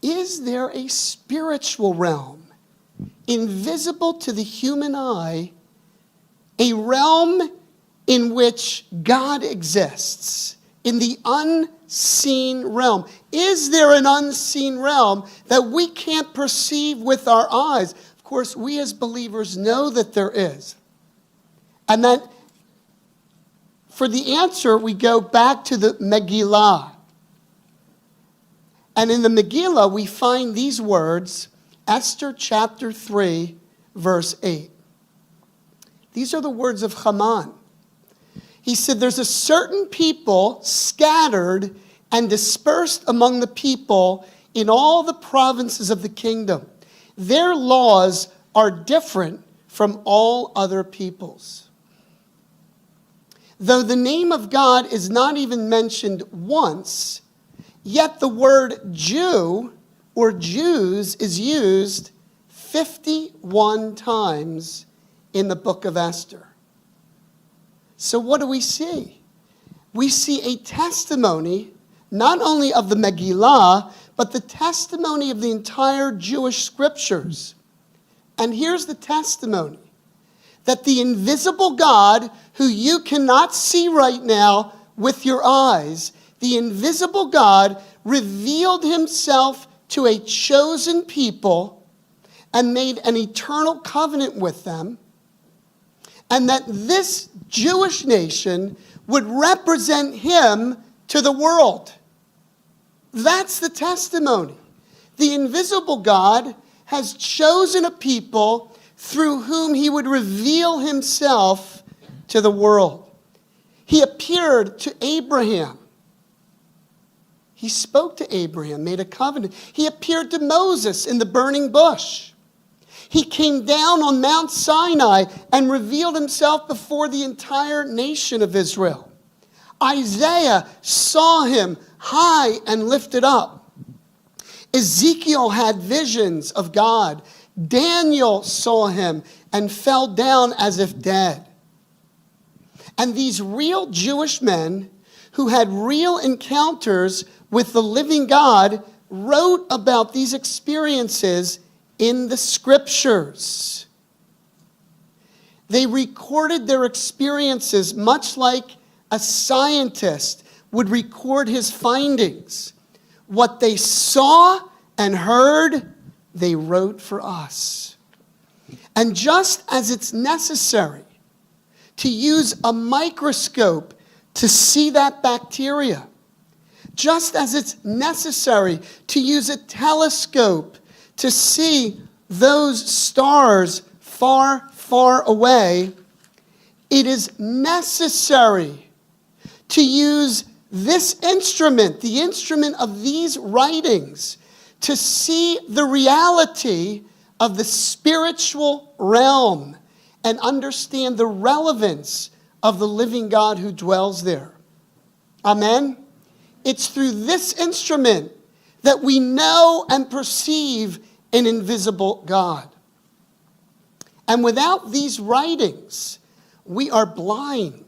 is there a spiritual realm, invisible to the human eye, a realm in which God exists, in the unseen realm? Is there an unseen realm that we can't perceive with our eyes? Of course, we as believers know that there is. And that for the answer, we go back to the Megillah. And in the Megillah, we find these words, Esther chapter 3, verse 8. These are the words of Haman. He said, there's a certain people scattered and dispersed among the people in all the provinces of the kingdom. Their laws are different from all other peoples. Though the name of God is not even mentioned once, yet the word Jew or Jews is used 51 times in the book of Esther. So what do we see? We see a testimony not only of the Megillah, but the testimony of the entire Jewish scriptures. And here's the testimony: that the invisible God, who you cannot see right now with your eyes, the invisible God revealed himself to a chosen people and made an eternal covenant with them, and that this Jewish nation would represent him to the world. That's the testimony. The invisible God has chosen a people through whom he would reveal himself to the world. He appeared to Abraham. He spoke to Abraham, made a covenant. He appeared to Moses in the burning bush. He came down on Mount Sinai and revealed himself before the entire nation of Israel. Isaiah saw him high and lifted up. Ezekiel had visions of God. Daniel saw him and fell down as if dead. And these real Jewish men who had real encounters with the living God wrote about these experiences in the scriptures. They recorded their experiences much like a scientist would record his findings. What they saw and heard, they wrote for us. And just as it's necessary to use a microscope to see that bacteria, just as it's necessary to use a telescope to see those stars far, far away, it is necessary to use this instrument, the instrument of these writings, to see the reality of the spiritual realm and understand the relevance of the living God who dwells there. Amen? It's through this instrument that we know and perceive an invisible God. And without these writings, we are blind